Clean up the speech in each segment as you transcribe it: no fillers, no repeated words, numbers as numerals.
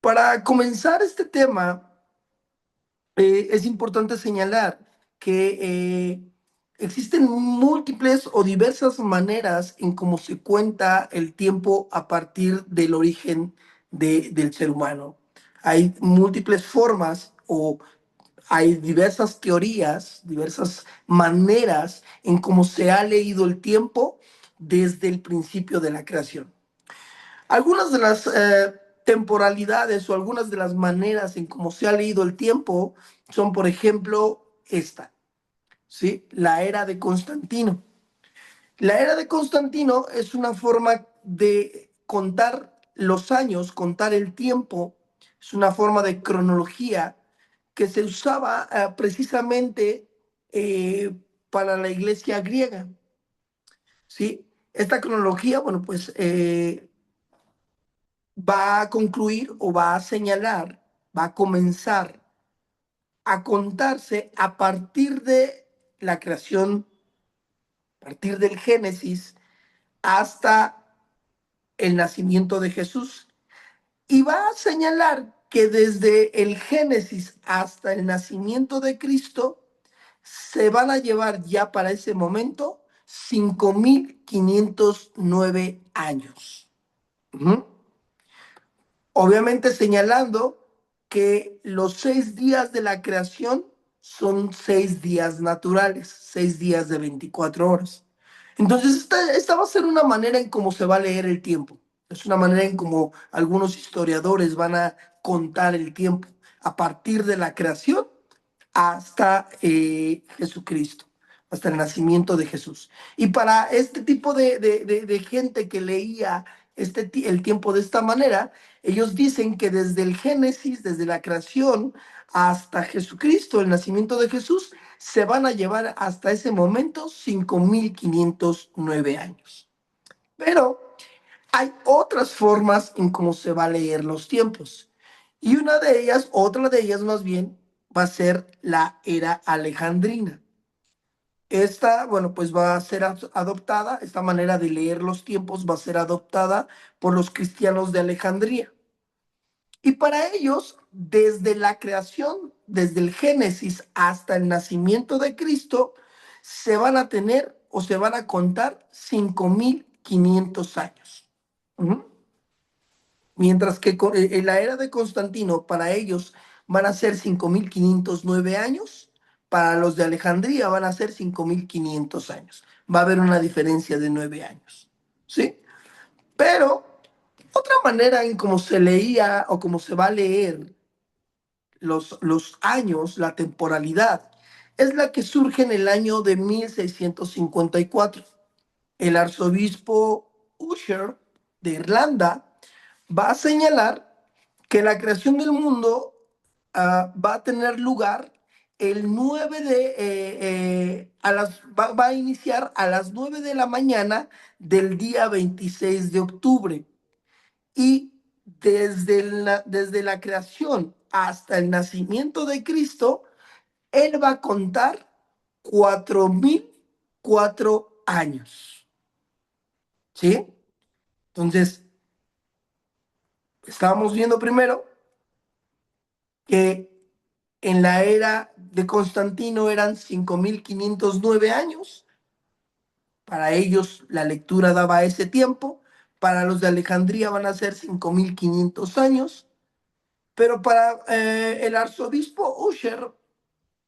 Para comenzar este tema, es importante señalar que existen múltiples o diversas maneras en cómo se cuenta el tiempo a partir del origen del ser humano. Hay múltiples formas o hay diversas teorías, diversas maneras en cómo se ha leído el tiempo desde el principio de la creación. Algunas de las temporalidades o algunas de las maneras en cómo se ha leído el tiempo son, por ejemplo, esta, ¿sí? La era de Constantino. La era de Constantino es una forma de contar los años, contar el tiempo, es una forma de cronología que se usaba precisamente para la iglesia griega, ¿sí? Esta cronología, bueno, pues va a concluir o va a señalar, va a comenzar a contarse a partir de la creación, a partir del Génesis hasta el nacimiento de Jesús. Y va a señalar que desde el Génesis hasta el nacimiento de Cristo se van a llevar ya para ese momento 5.509 años. Uh-huh. Obviamente señalando que los 6 días de la creación son 6 días naturales, 6 días de 24 horas. Entonces, esta va a ser una manera en cómo se va a leer el tiempo. Es una manera en cómo algunos historiadores van a contar el tiempo a partir de la creación hasta Jesucristo, hasta el nacimiento de Jesús. Y para este tipo de gente que leía el tiempo de esta manera, ellos dicen que desde el Génesis, desde la creación hasta Jesucristo, el nacimiento de Jesús, se van a llevar hasta ese momento 5.509 años. Pero hay otras formas en cómo se va a leer los tiempos. Y una de ellas, otra de ellas más bien, va a ser la era alejandrina. Esta, bueno, pues va a ser adoptada, esta manera de leer los tiempos va a ser adoptada por los cristianos de Alejandría. Y para ellos, desde la creación, desde el Génesis hasta el nacimiento de Cristo, se van a tener o se van a contar 5.500 años. Ujú. Mientras que en la era de Constantino, para ellos van a ser 5.509 años, para los de Alejandría van a ser 5.500 años. Va a haber una diferencia de 9 años. ¿Sí? Pero otra manera en cómo se leía o cómo se va a leer los años, la temporalidad, es la que surge en el año de 1654. El arzobispo Usher de Irlanda va a señalar que la creación del mundo va a tener lugar el 9 va a iniciar a las 9 de la mañana del día 26 de octubre. Y desde la creación hasta el nacimiento de Cristo, él va a contar 4.004 años. ¿Sí? Entonces, estábamos viendo primero que en la era de Constantino eran 5.509 años. Para ellos la lectura daba ese tiempo. Para los de Alejandría van a ser 5.500 años. Pero para el arzobispo Usher,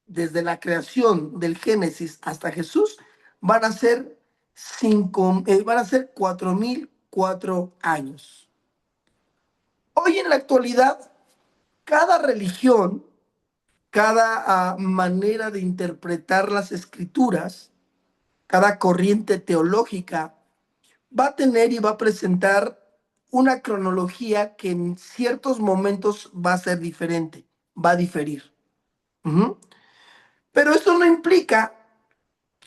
desde la creación del Génesis hasta Jesús, van a ser 4.004 años. Hoy en la actualidad, cada religión, cada manera de interpretar las escrituras, cada corriente teológica va a tener y va a presentar una cronología que en ciertos momentos va a ser diferente, va a diferir. Ujú. Pero eso no implica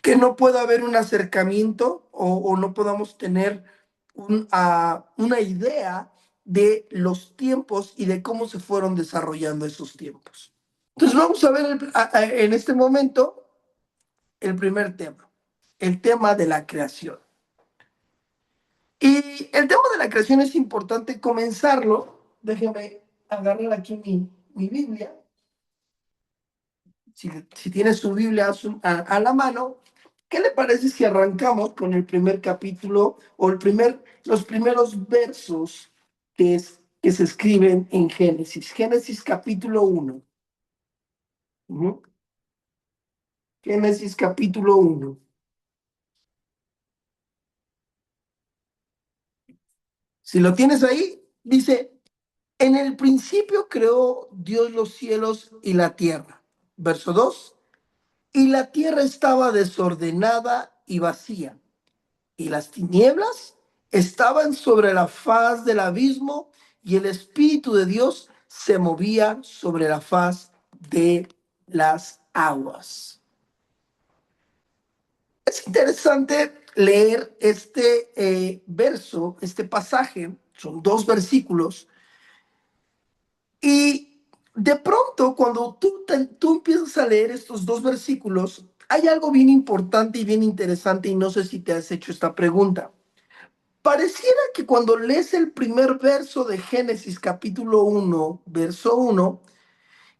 que no pueda haber un acercamiento o no podamos tener una idea de los tiempos y de cómo se fueron desarrollando esos tiempos. Entonces vamos a ver en este momento el primer tema, el tema de la creación. Y el tema de la creación es importante comenzarlo. Déjenme agarrar aquí mi Biblia. Si tiene su Biblia a la mano, ¿qué le parece si arrancamos con el primer capítulo o los primeros versos que se escriben en Génesis? Génesis capítulo 1. Ujú. Génesis capítulo 1. Si lo tienes ahí, dice, en el principio creó Dios los cielos y la tierra. Verso 2. Y la tierra estaba desordenada y vacía, y las tinieblas estaban sobre la faz del abismo, y el Espíritu de Dios se movía sobre la faz de las aguas. Es interesante leer este verso, este pasaje, son dos versículos, y de pronto cuando tú empiezas a leer estos dos versículos, hay algo bien importante y bien interesante, y no sé si te has hecho esta pregunta. Pareciera que cuando lees el primer verso de Génesis capítulo 1, verso 1,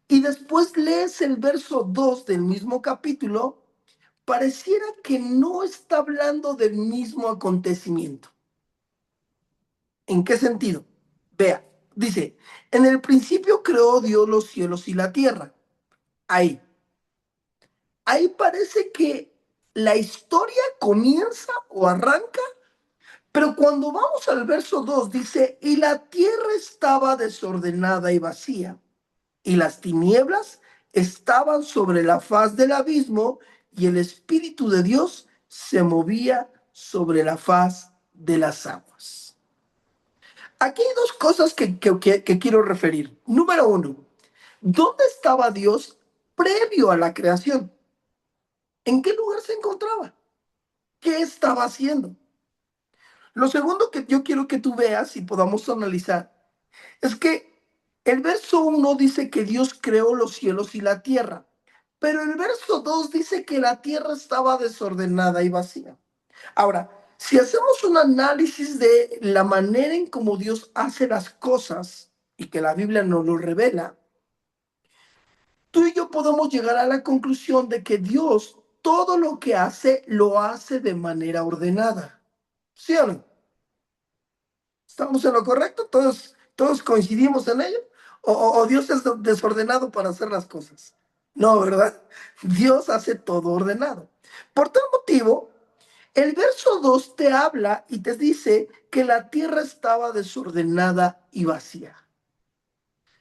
y después lees el verso 2 del mismo capítulo, pareciera que no está hablando del mismo acontecimiento. ¿En qué sentido? Vea, dice, en el principio creó Dios los cielos y la tierra. Ahí, ahí parece que la historia comienza o arranca. Pero cuando vamos al verso 2 dice, y la tierra estaba desordenada y vacía, y las tinieblas estaban sobre la faz del abismo, y el Espíritu de Dios se movía sobre la faz de las aguas. Aquí hay dos cosas que quiero referir. Número uno, ¿dónde estaba Dios previo a la creación? ¿En qué lugar se encontraba? ¿Qué estaba haciendo? Lo segundo que yo quiero que tú veas y podamos analizar es que el verso 1 dice que Dios creó los cielos y la tierra, pero el verso 2 dice que la tierra estaba desordenada y vacía. Ahora, si hacemos un análisis de la manera en cómo Dios hace las cosas y que la Biblia nos lo revela, tú y yo podemos llegar a la conclusión de que Dios todo lo que hace lo hace de manera ordenada. ¿Sí o no? ¿Estamos en lo correcto? ¿Todos coincidimos en ello? ¿O Dios es desordenado para hacer las cosas? No, ¿verdad? Dios hace todo ordenado. Por tal motivo, el verso 2 te habla y te dice que la tierra estaba desordenada y vacía.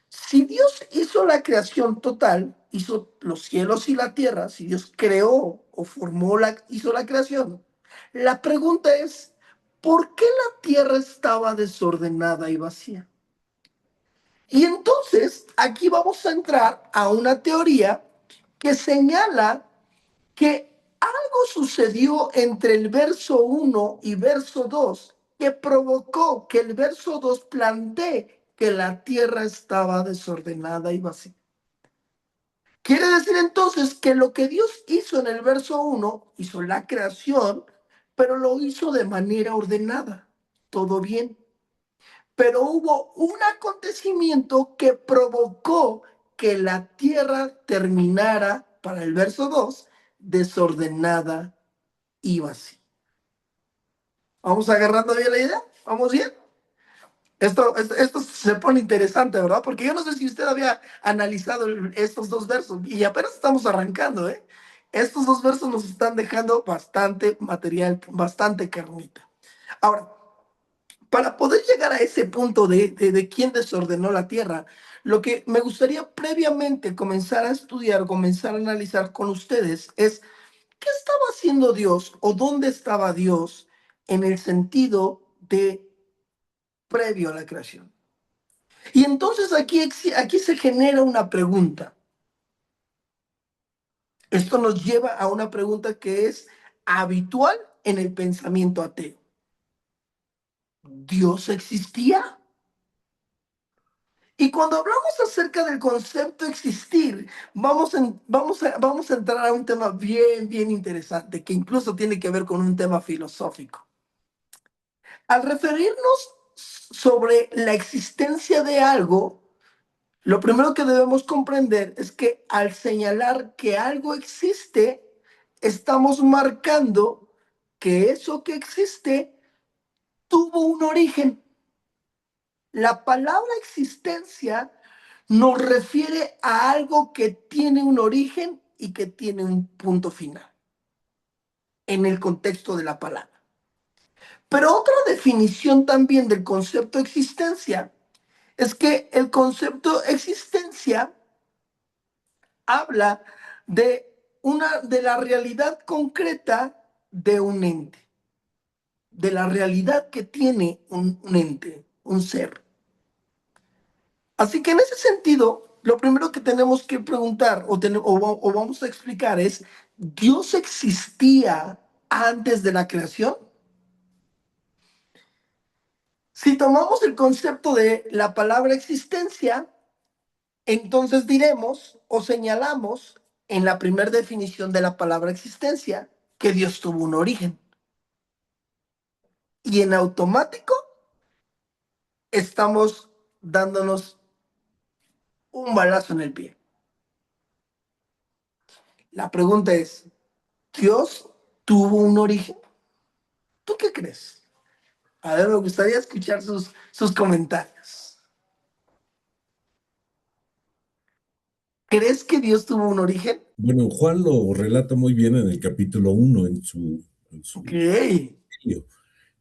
Si Dios hizo la creación total, hizo los cielos y la tierra, si Dios creó o hizo la creación, la pregunta es, ¿por qué la tierra estaba desordenada y vacía? Y entonces aquí vamos a entrar a una teoría que señala que algo sucedió entre el verso 1 y verso 2 que provocó que el verso 2 plantee que la tierra estaba desordenada y vacía. Quiere decir entonces que lo que Dios hizo en el verso 1 hizo la creación, pero lo hizo de manera ordenada. Todo bien. Pero hubo un acontecimiento que provocó que la tierra terminara, para el verso 2 desordenada y vacía. ¿Vamos agarrando bien la idea? ¿Vamos bien? Esto se pone interesante, ¿verdad? Porque yo no sé si usted había analizado estos dos versos y apenas estamos arrancando, ¿eh? Estos dos versos nos están dejando bastante material, bastante carnita. Ahora, para poder llegar a ese punto de quién desordenó la tierra, lo que me gustaría previamente comenzar a estudiar, comenzar a analizar con ustedes es qué estaba haciendo Dios o dónde estaba Dios en el sentido de previo a la creación. Y entonces aquí se genera una pregunta. Esto nos lleva a una pregunta que es habitual en el pensamiento ateo. ¿Dios existía? Y cuando hablamos acerca del concepto existir, vamos a entrar a un tema bien interesante, que incluso tiene que ver con un tema filosófico. Al referirnos sobre la existencia de algo, Lo primero que debemos comprender es que al señalar que algo existe, estamos marcando que eso que existe tuvo un origen. La palabra existencia nos refiere a algo que tiene un origen y que tiene un punto final en el contexto de la palabra. Pero otra definición también del concepto existencia es que el concepto existencia habla de la realidad concreta de un ente, de la realidad que tiene un ente, un ser. Así que en ese sentido, lo primero que tenemos que preguntar o vamos a explicar es, ¿Dios existía antes de la creación? Si tomamos el concepto de la palabra existencia, entonces diremos o señalamos en la primera definición de la palabra existencia que Dios tuvo un origen. Y en automático estamos dándonos un balazo en el pie. La pregunta es, ¿Dios tuvo un origen? ¿Tú qué crees? A ver, me gustaría escuchar sus comentarios. ¿Crees que Dios tuvo un origen? Bueno, Juan lo relata muy bien en el capítulo 1, en Ok, su evangelio.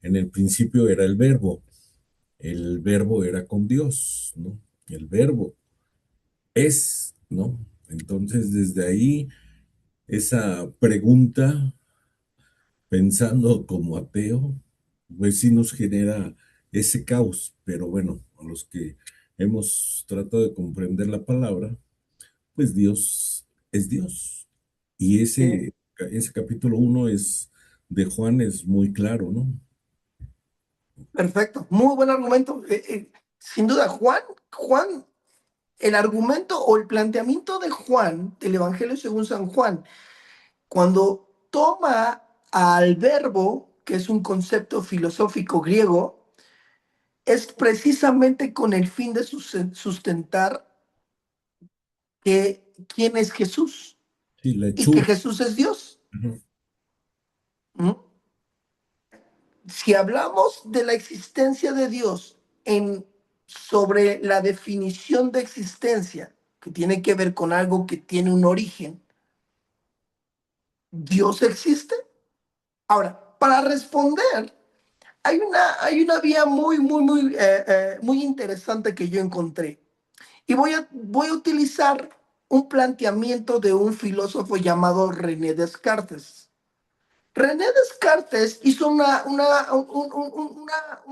En el principio era el verbo era con Dios, ¿no? El verbo es, ¿no? Entonces, desde ahí, esa pregunta, pensando como ateo, pues sí nos genera ese caos, pero bueno, a los que hemos tratado de comprender la palabra, pues Dios es Dios. Y ok, ese capítulo 1 de Juan es muy claro, ¿no? perfecto. Muy buen argumento. Sin duda, Juan, el argumento o el planteamiento de Juan, del Evangelio según San Juan, cuando toma al verbo, que es un concepto filosófico griego, es precisamente con el fin de sustentar que quién es Jesús Sí, la y que hechura. Jesús es Dios. Ujú. ¿Mm? Si hablamos de la existencia de Dios sobre la definición de existencia, que tiene que ver con algo que tiene un origen, ¿Dios existe? Ahora, para responder, hay una vía muy interesante que yo encontré. Y voy a utilizar un planteamiento de un filósofo llamado René Descartes. René Descartes hizo un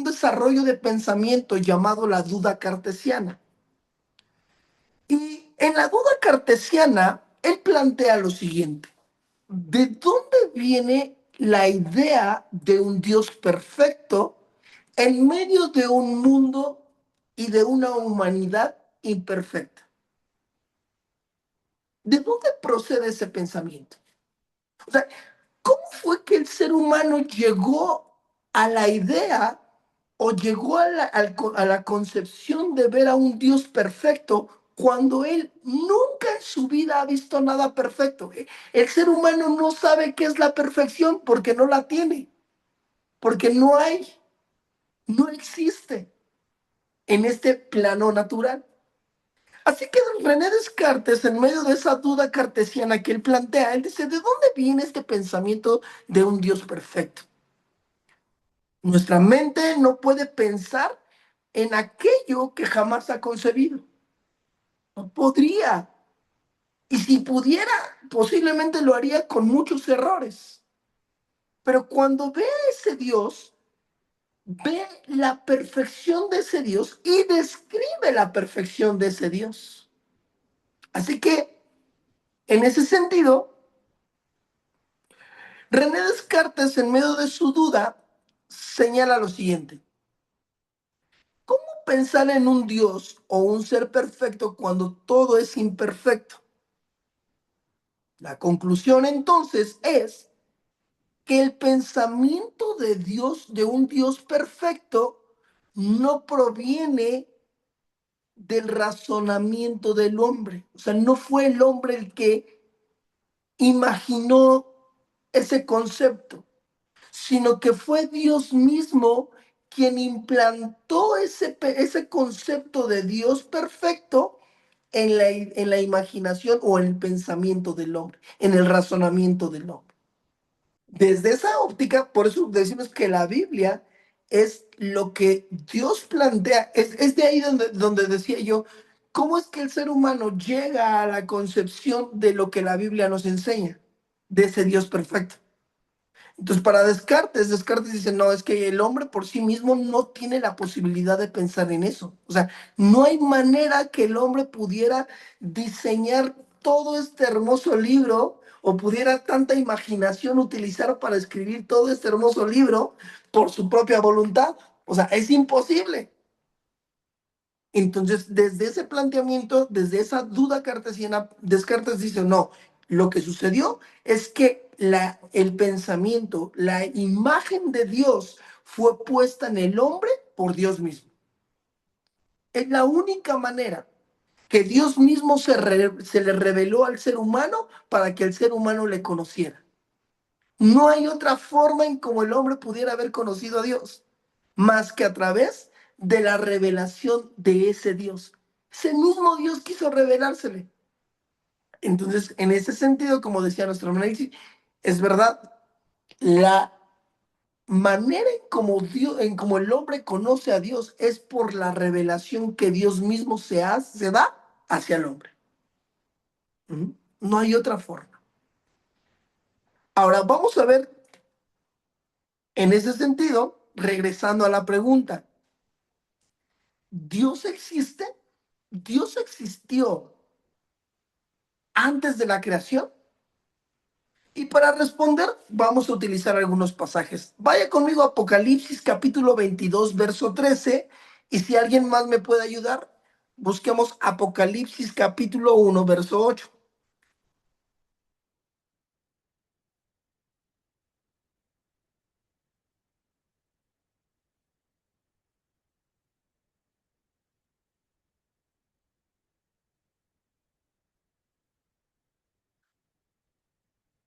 desarrollo de pensamiento llamado la duda cartesiana. Y en la duda cartesiana, él plantea lo siguiente. ¿De dónde viene la idea de un Dios perfecto en medio de un mundo y de una humanidad imperfecta? ¿De dónde procede ese pensamiento? O sea, ¿cómo fue que el ser humano llegó a la idea o llegó a la concepción de ver a un Dios perfecto cuando él nunca en su vida ha visto nada perfecto? El ser humano no sabe qué es la perfección porque no la tiene, porque no hay, no existe en este plano natural. Así que René Descartes, en medio de esa duda cartesiana que él plantea, él dice, ¿de dónde viene este pensamiento de un Dios perfecto? Nuestra mente no puede pensar en aquello que jamás ha concebido. No podría. Y si pudiera, posiblemente lo haría con muchos errores. Pero cuando ve a ese Dios, ve la perfección de ese Dios y describe la perfección de ese Dios. Así que, en ese sentido, René Descartes, en medio de su duda, señala lo siguiente. ¿Cómo pensar en un Dios o un ser perfecto cuando todo es imperfecto? La conclusión entonces es que el pensamiento de Dios, de un Dios perfecto, no proviene del razonamiento del hombre. O sea, no fue el hombre el que imaginó ese concepto, sino que fue Dios mismo quien implantó ese concepto de Dios perfecto en la imaginación o en el pensamiento del hombre, en el razonamiento del hombre. Desde esa óptica, por eso decimos que la Biblia es lo que Dios plantea. Es de ahí donde decía yo, ¿cómo es que el ser humano llega a la concepción de lo que la Biblia nos enseña? De ese Dios perfecto. Entonces, para Descartes dice, no, es que el hombre por sí mismo no tiene la posibilidad de pensar en eso. O sea, no hay manera que el hombre pudiera diseñar todo este hermoso libro o pudiera tanta imaginación utilizar para escribir todo este hermoso libro por su propia voluntad. O sea, es imposible. Entonces, desde ese planteamiento, desde esa duda cartesiana, Descartes dice, no, lo que sucedió es que el pensamiento, la imagen de Dios fue puesta en el hombre por Dios mismo. Es la única manera que Dios mismo se le reveló al ser humano para que el ser humano le conociera. No hay otra forma en cómo el hombre pudiera haber conocido a Dios, más que a través de la revelación de ese Dios. Ese mismo Dios quiso revelársele. Entonces, en ese sentido, como decía nuestro análisis, es verdad, la manera en cómo Dios, en cómo el hombre conoce a Dios es por la revelación que Dios mismo se da hacia el hombre. ¿Mm? No hay otra forma. Ahora vamos a ver, en ese sentido, regresando a la pregunta, ¿Dios existe? ¿Dios existió antes de la creación? Y para responder, vamos a utilizar algunos pasajes. Vaya conmigo a Apocalipsis capítulo 22, verso 13. Y si alguien más me puede ayudar, busquemos Apocalipsis capítulo 1, verso 8.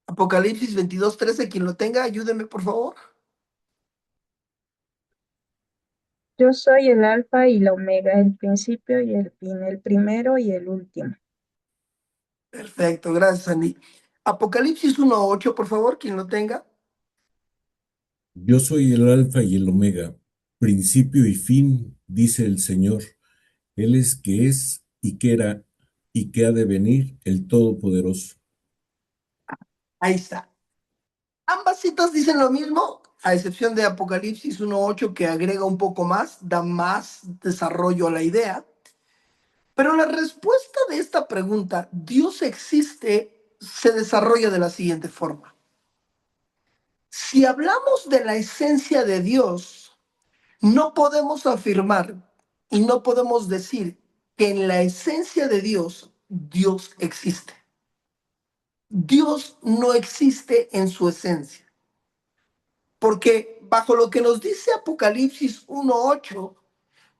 Apocalipsis 22, 13. Quien lo tenga, ayúdeme, por favor. Yo soy el alfa y la omega, el principio y el fin, el primero y el último. Perfecto, gracias, Andy. Apocalipsis 1, 8, por favor, quien lo tenga. Yo soy el alfa y el omega, principio y fin, dice el Señor. Él es y que era y que ha de venir el Todopoderoso. Ahí está. Ambas citas dicen lo mismo, a excepción de Apocalipsis 1.8 que agrega un poco más, da más desarrollo a la idea. Pero la respuesta de esta pregunta, ¿Dios existe?, se desarrolla de la siguiente forma. Si hablamos de la esencia de Dios, no podemos afirmar y no podemos decir que en la esencia de Dios, Dios existe. Dios no existe en su esencia. Porque bajo lo que nos dice Apocalipsis 1.8,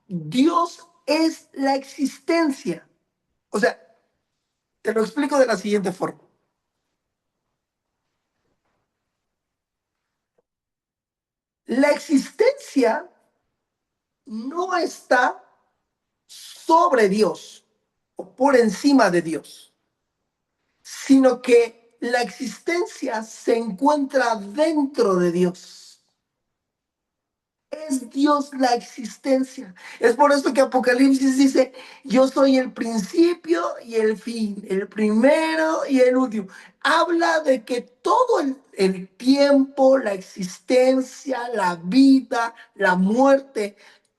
Dios es la existencia. O sea, te lo explico de la siguiente forma. La existencia no está sobre Dios o por encima de Dios, sino que la existencia se encuentra dentro de Dios. Es Dios la existencia. Es por esto que Apocalipsis dice, yo soy el principio y el fin, el primero y el último. Habla de que todo el tiempo, la existencia, la vida, la muerte,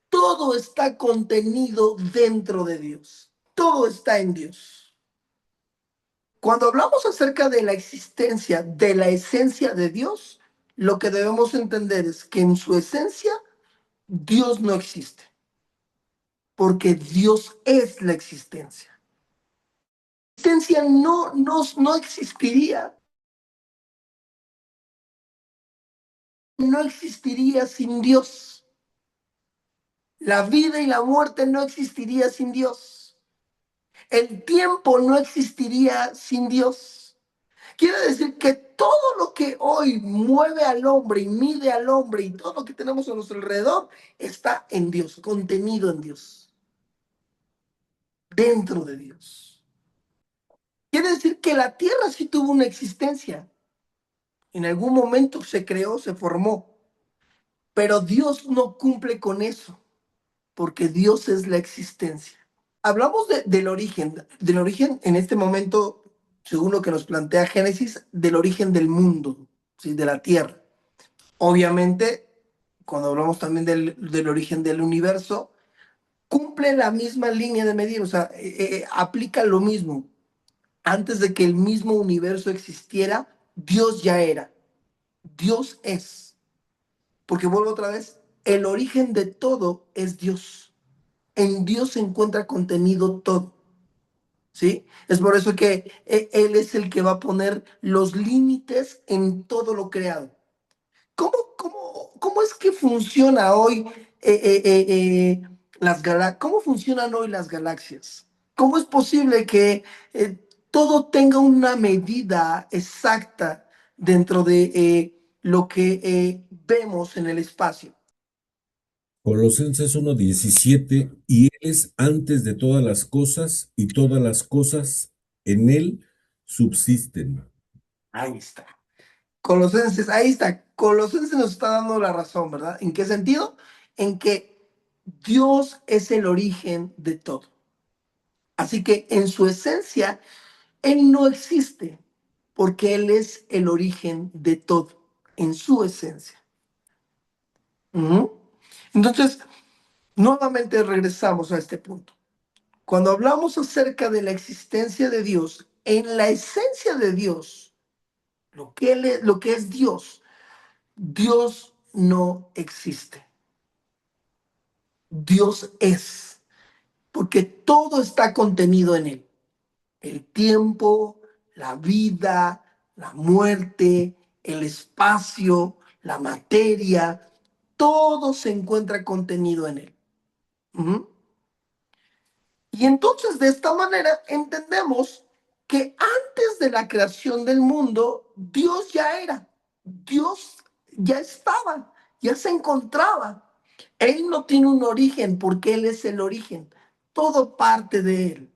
todo está contenido dentro de Dios. Todo está en Dios. Cuando hablamos acerca de la existencia, de la esencia de Dios, lo que debemos entender es que en su esencia Dios no existe, porque Dios es la existencia. La existencia no existiría, no existiría sin Dios. La vida y la muerte no existiría sin Dios. El tiempo no existiría sin Dios. Quiere decir que todo lo que hoy mueve al hombre y mide al hombre y todo lo que tenemos a nuestro alrededor está en Dios, contenido en Dios, dentro de Dios. Quiere decir que la tierra sí tuvo una existencia. En algún momento se creó, se formó, pero Dios no cumple con eso, porque Dios es la existencia. Hablamos del origen en este momento, según lo que nos plantea Génesis, del origen del mundo, ¿sí? De la tierra. Obviamente, cuando hablamos también del origen del universo, cumple la misma línea de medida, o sea, aplica lo mismo. Antes de que el mismo universo existiera, Dios ya era, Dios es. Porque vuelvo otra vez, el origen de todo es Dios. En Dios se encuentra contenido todo. ¿Sí? Es por eso que Él es el que va a poner los límites en todo lo creado. ¿Cómo es que funciona hoy cómo funcionan hoy las galaxias? ¿Cómo es posible que todo tenga una medida exacta dentro de lo que vemos en el espacio? Colosenses 1:17, y Él es antes de todas las cosas, y todas las cosas en Él subsisten. Ahí está. Colosenses, ahí está. Colosenses nos está dando la razón, ¿verdad? ¿En qué sentido? En que Dios es el origen de todo. Así que en su esencia, Él no existe, porque Él es el origen de todo, en su esencia. Ujú. Entonces, nuevamente regresamos a este punto. Cuando hablamos acerca de la existencia de Dios, en la esencia de Dios, lo que es Dios, Dios no existe. Dios es, porque todo está contenido en Él. El tiempo, la vida, la muerte, el espacio, la materia, todo se encuentra contenido en Él. Ujú. Y entonces de esta manera entendemos que antes de la creación del mundo, Dios ya era, Dios ya estaba, ya se encontraba. Él no tiene un origen porque Él es el origen, todo parte de Él.